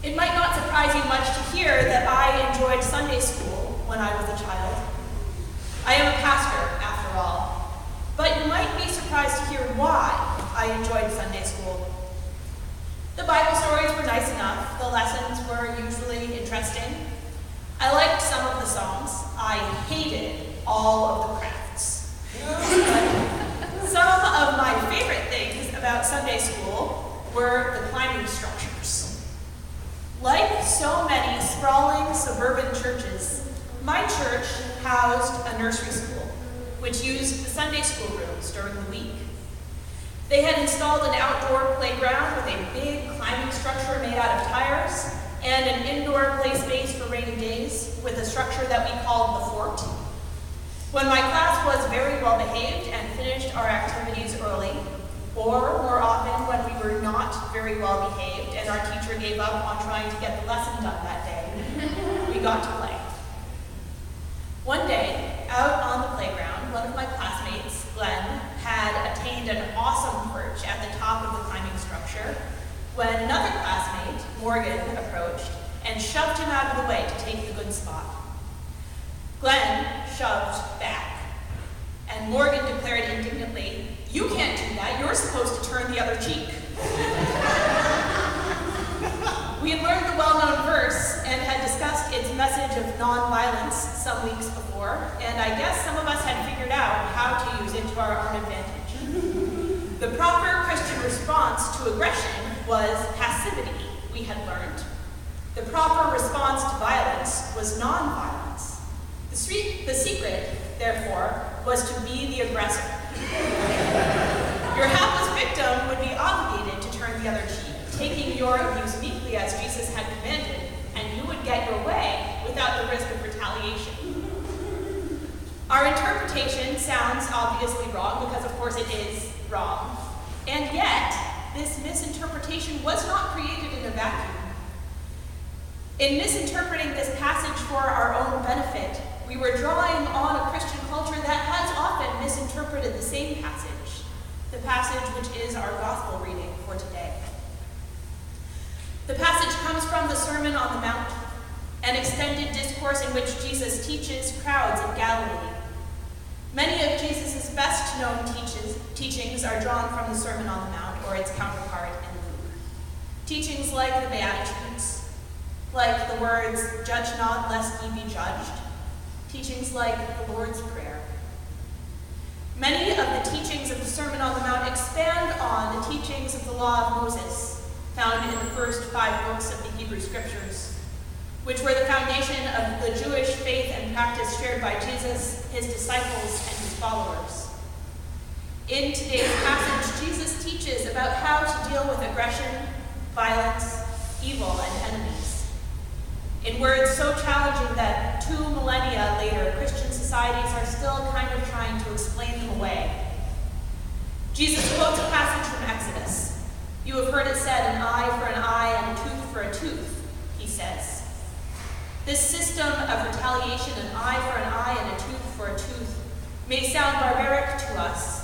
It might not surprise you much to hear that I enjoyed Sunday school when I was a child. I am a pastor, after all, but you might be surprised to hear why I enjoyed Sunday school. The Bible stories were nice enough. The lessons were usually interesting. I liked some of the songs. I hated all of the crafts. But some of my favorite things about Sunday school were the climbing structures. Like so many sprawling suburban churches, my church housed a nursery school, which used the Sunday school rooms during the week. They had installed an outdoor playground with a big climbing structure made out of tires and an indoor play space for rainy days with a structure that we called the fort. When my class was very well behaved and finished our activities early, or more often when we were not very well behaved and our teacher gave up on trying to get the lesson done that day, we got to play. One day, out on the playground, one of my classmates, Glenn, had attained an awesome perch at the top of the climbing structure when another classmate, Morgan, approached and shoved him out of the way to take the good spot. Glenn shoved back, and Morgan declared indignantly, "You can't do that, you're supposed to turn the other cheek." We had learned the well-known verse and had discussed its message of nonviolence some weeks before, and I guess some of us had figured out how to use it to our own advantage. The proper Christian response to aggression was passivity, we had learned. The proper response to violence was nonviolence. The secret, therefore, was to be the aggressor. Your hapless victim would be obligated to turn the other cheek, taking your abuse meekly as Jesus had commanded, and you would get your way without the risk of retaliation. Our interpretation sounds obviously wrong because, of course, it is wrong. And yet, this misinterpretation was not created in a vacuum. In misinterpreting this passage for our own benefit, we were drawing on a Christian culture that has often misinterpreted the same passage, the passage which is our gospel reading for today. The passage comes from the Sermon on the Mount, an extended discourse in which Jesus teaches crowds in Galilee. Many of Jesus' best-known teachings are drawn from the Sermon on the Mount, or its counterpart in Luke. Teachings like the Beatitudes, like the words, "Judge not, lest ye be judged," teachings like the Lord's Prayer. Many of the teachings of the Sermon on the Mount expand on the teachings of the Law of Moses, found in the first 5 books of the Hebrew Scriptures, which were the foundation of the Jewish faith and practice shared by Jesus, his disciples, and his followers. In today's passage, Jesus teaches about how to deal with aggression, violence, evil, and enemies. In words so challenging that 2 millennia later, Christian societies are still kind of trying to explain them away. Jesus quotes a passage from Exodus. "You have heard it said, an eye for an eye and a tooth for a tooth," he says. This system of retaliation, an eye for an eye and a tooth for a tooth, may sound barbaric to us,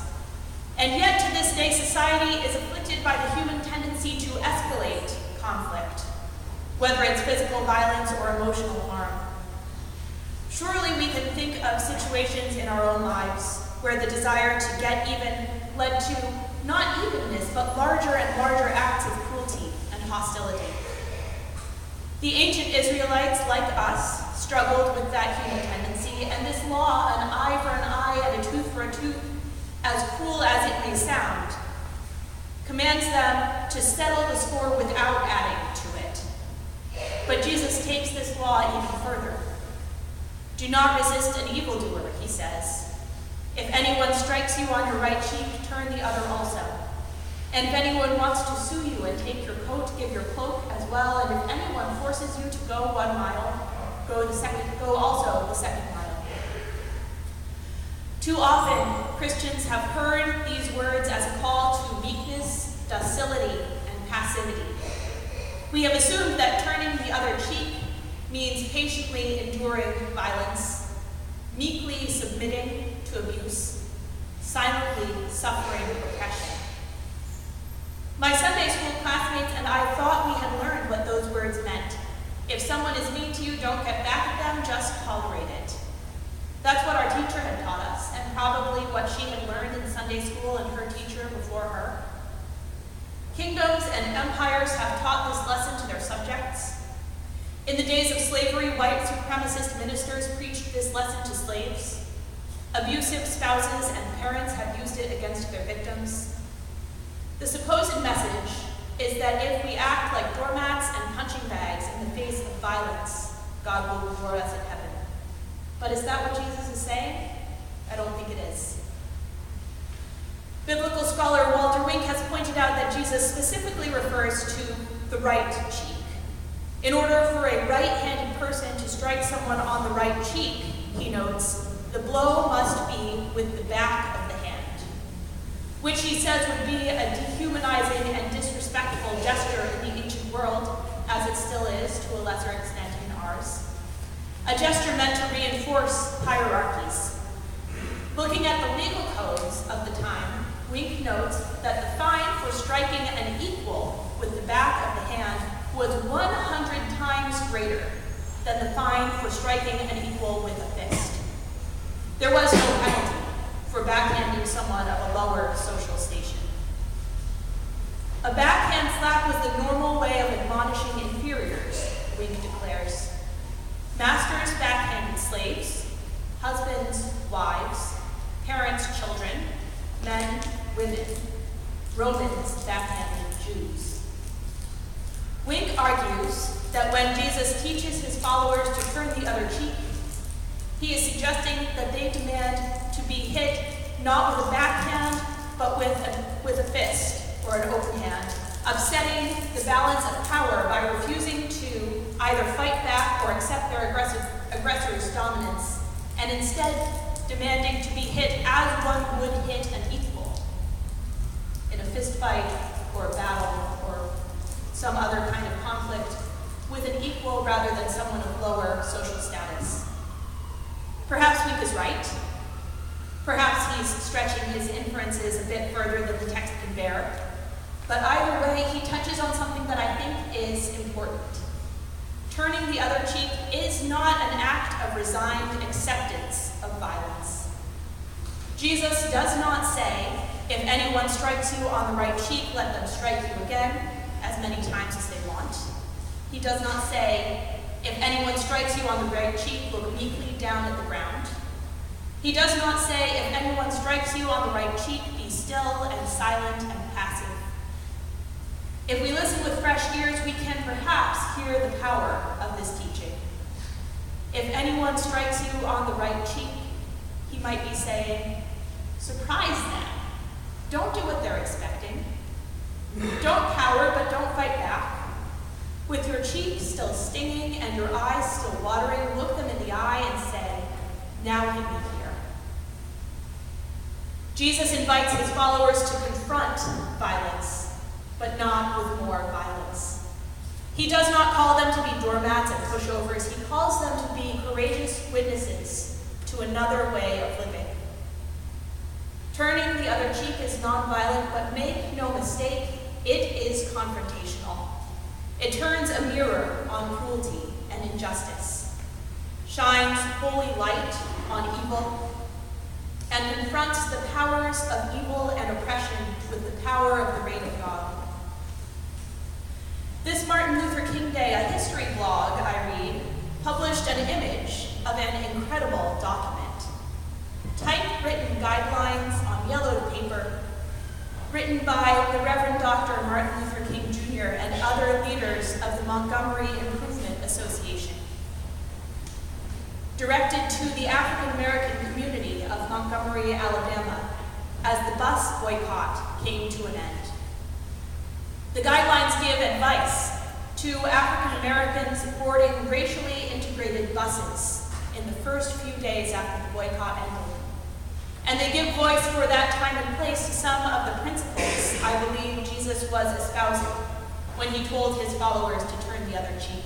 and yet to this day society is afflicted by the human tendency to escalate conflict, whether it's physical violence or emotional harm. Surely we can think of situations in our own lives where the desire to get even led to not evenness, but larger and larger acts of cruelty and hostility. The ancient Israelites, like us, struggled with that human tendency, and this law, an eye for an eye and a tooth for a tooth, as cruel as it may sound, commands them to settle the score without adding to it. But Jesus takes this law even further. "Do not resist an evildoer," he says. "If anyone strikes you on your right cheek, turn the other also. And if anyone wants to sue you and take your coat, give your cloak as well. And if anyone forces you to go 1 mile, go also the 2nd mile." Too often, Christians have heard these words as a call to meekness, docility, and passivity. We have assumed that turning the other cheek means patiently enduring violence, meekly submitting to abuse, silently suffering oppression. My Sunday school classmates and I thought we had learned what those words meant. If someone is mean to you, don't get back at them, just tolerate it. That's what our teacher had taught us, and probably what she had learned in Sunday school and her teacher before her. Kingdoms and empires have taught this lesson to their subjects. In the days of slavery, white supremacist ministers preached this lesson to slaves. Abusive spouses and parents have used it against their victims. The supposed message is that if we act like doormats and punching bags in the face of violence, God will reward us in heaven. But is that what Jesus is saying? I don't think it is. Biblical scholar Walter Wink has pointed out that Jesus specifically refers to the right cheek. In order for a right-handed person to strike someone on the right cheek, he notes, the blow must be with the back of the hand, which he says would be a dehumanizing and disrespectful gesture in the ancient world, as it still is to a lesser extent in ours. A gesture meant to reinforce hierarchies. Looking at the legal codes of the time, Wink notes that the fine for striking an equal with the back of the hand was 100 times greater than the fine for striking an equal with a fist. There was no penalty for backhanding someone of a lower social station. A backhand slap was the normal way of admonishing inferiors, Wink declares. Masters backhanded slaves, husbands, wives, parents, children, men, women. Romans backhanded Jews. Wink argues that when Jesus teaches his followers to turn the other cheek, he is suggesting that they demand to be hit not with a backhand, but with a fist or an open hand, upsetting the balance of power by refusing to either fight back or accept their aggressor's dominance, and instead demanding to be hit as one would hit an equal in a fist fight or a battle or some other kind of conflict with an equal rather than someone of lower social status. Perhaps Wink is right. Perhaps he's stretching his inferences a bit further than the text can bear. But either way, he touches on something that I think is important. Turning the other cheek is not an act of resigned acceptance of violence. Jesus does not say, if anyone strikes you on the right cheek, let them strike you again, as many times as they want. He does not say, if anyone strikes you on the right cheek, look meekly down at the ground. He does not say, if anyone strikes you on the right cheek, be still and silent and passive. If we listen with fresh ears, we can perhaps hear the power of this teaching. If anyone strikes you on the right cheek, he might be saying, surprise them. Don't do what they're expecting. Don't cower, but don't fight back. With your cheek still stinging and your eyes still watering, look them in the eye and say, now hit me here. Jesus invites his followers to confront violence, but not with more violence. He does not call them to be doormats and pushovers. He calls them to be courageous witnesses to another way of living. Turning the other cheek is nonviolent, but make no mistake, it is confrontational. It turns a mirror on cruelty and injustice, shines holy light on evil, and confronts the powers of evil and oppression with the power of the reign of God. This Martin Luther King Day, a history blog I read, published an image of an incredible document. Typewritten guidelines on yellowed paper, written by the Reverend Dr. Martin Luther King Jr. and other leaders of the Montgomery Improvement Association. Directed to the African American community of Montgomery, Alabama, as the bus boycott came to an end. The guidelines give advice to African Americans boarding racially integrated buses in the first few days after the boycott ended. And they give voice for that time and place to some of the principles I believe Jesus was espousing when he told his followers to turn the other cheek.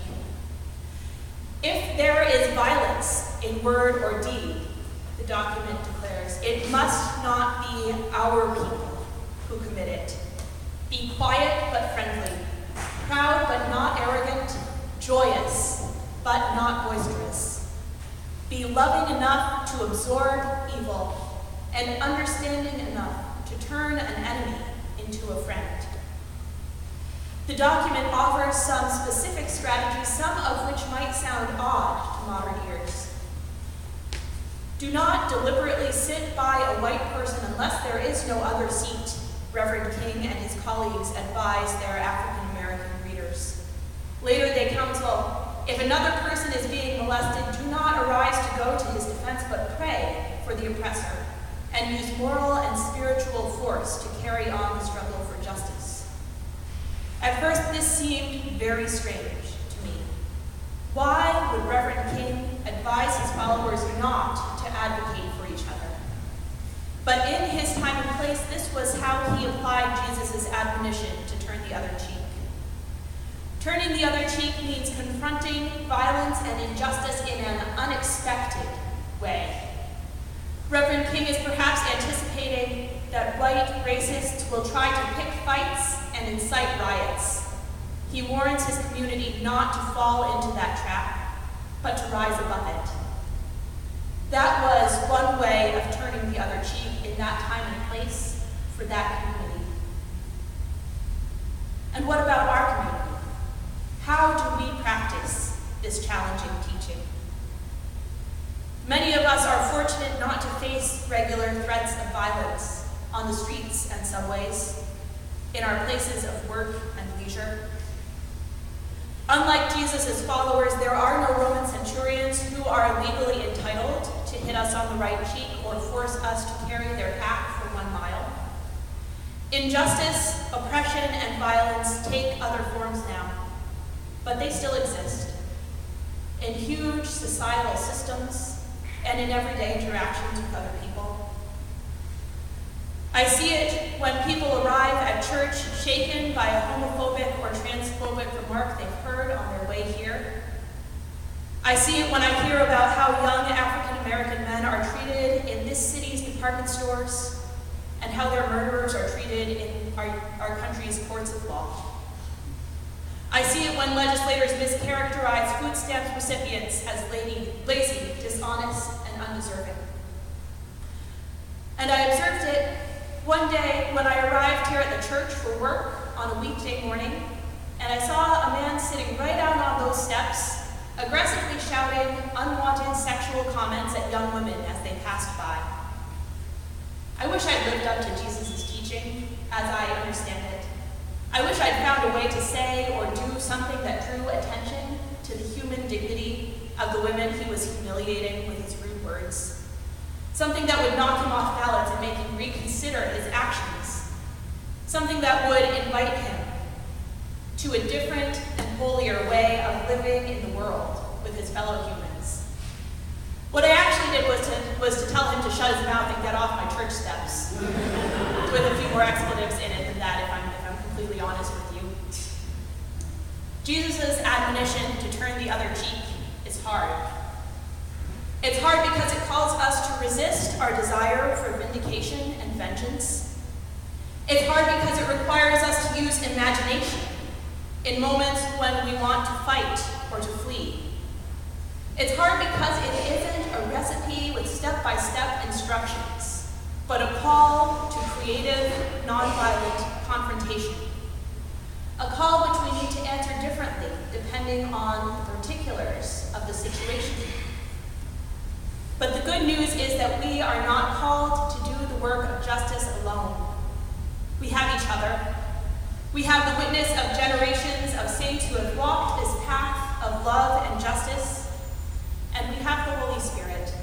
If there is violence in word or deed, the document declares, it must not be our people who commit it. Be quiet but friendly, proud but not arrogant, joyous but not boisterous. Be loving enough to absorb evil, and understanding enough to turn an enemy into a friend. The document offers some specific strategies, some of which might sound odd to modern ears. Do not deliberately sit by a white person unless there is no other seat, Reverend King and his colleagues advise their African American readers. Later they counsel, if another person is being molested, do not arise to go to his defense, but pray for the oppressor and use moral and spiritual force to carry on the struggle for justice. At first, this seemed very strange to me. Why would Reverend King advise his followers not to advocate for each other? But in his time and place, this was how he applied Jesus' admonition to turn the other cheek. Turning the other cheek means confronting violence and injustice in an unexpected way. Reverend King is perhaps anticipating that white racists will try to pick fights and incite riots. He warns his community not to fall into that trap, but to rise above it. That was one way of turning the other cheek in that time and place for that community. And what about our community? How do we practice this challenging teaching? Many of us are fortunate not to face regular threats of violence on the streets and subways, in our places of work and leisure. Unlike Jesus' followers, there are no Roman centurions who are legally entitled to hit us on the right cheek or force us to carry their pack for 1 mile. Injustice, oppression, and violence take other forms now, but they still exist in huge societal systems and in everyday interactions with other people. I see it when people arrive at church shaken by a homophobic or transphobic remark they've heard on their way here. I see it when I hear about how young African American men are treated in this city's department stores and how their murderers are treated in our country's courts of law. I see it when legislators mischaracterize food stamps recipients as lazy, dishonest, and undeserving. And I observed it one day when I arrived here at the church for work on a weekday morning, and I saw a man sitting right out on those steps, aggressively shouting unwanted sexual comments at young women as they passed by. I wish I'd lived up to Jesus' teaching as I understand it. I wish I'd found a way to say or do something that drew attention to the human dignity of the women he was humiliating with his rude words. Something that would knock him off balance and make him reconsider his actions. Something that would invite him to a different and holier way of living in the world with his fellow humans. What I actually did was to tell him to shut his mouth and get off my church steps, with a few more expletives in it than that, if I'm completely honest with you. Jesus' admonition to turn the other cheek is hard. It's hard because it calls us to resist our desire for vindication and vengeance. It's hard because it requires us to use imagination in moments when we want to fight or to flee. It's hard because it isn't a recipe with step-by-step instructions, but a call to creative, nonviolent confrontation. A call which we need to answer differently depending on the particulars of the situation. But the good news is that we are not called to do the work of justice alone. We have each other. We have the witness of generations of saints who have walked this path of love and justice, and we have the Holy Spirit.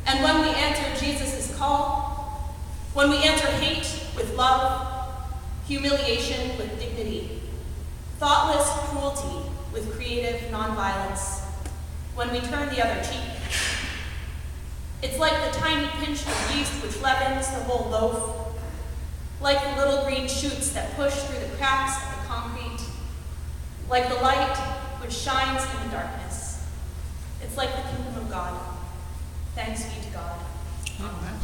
And when we answer Jesus' call, when we answer hate with love, humiliation with dignity, thoughtless cruelty with creative nonviolence, when we turn the other cheek, it's like the tiny pinch of yeast which leavens the whole loaf, like the little green shoots that push through the cracks of the concrete, like the light which shines in the darkness. It's like the kingdom of God. Thanks be to God. Amen.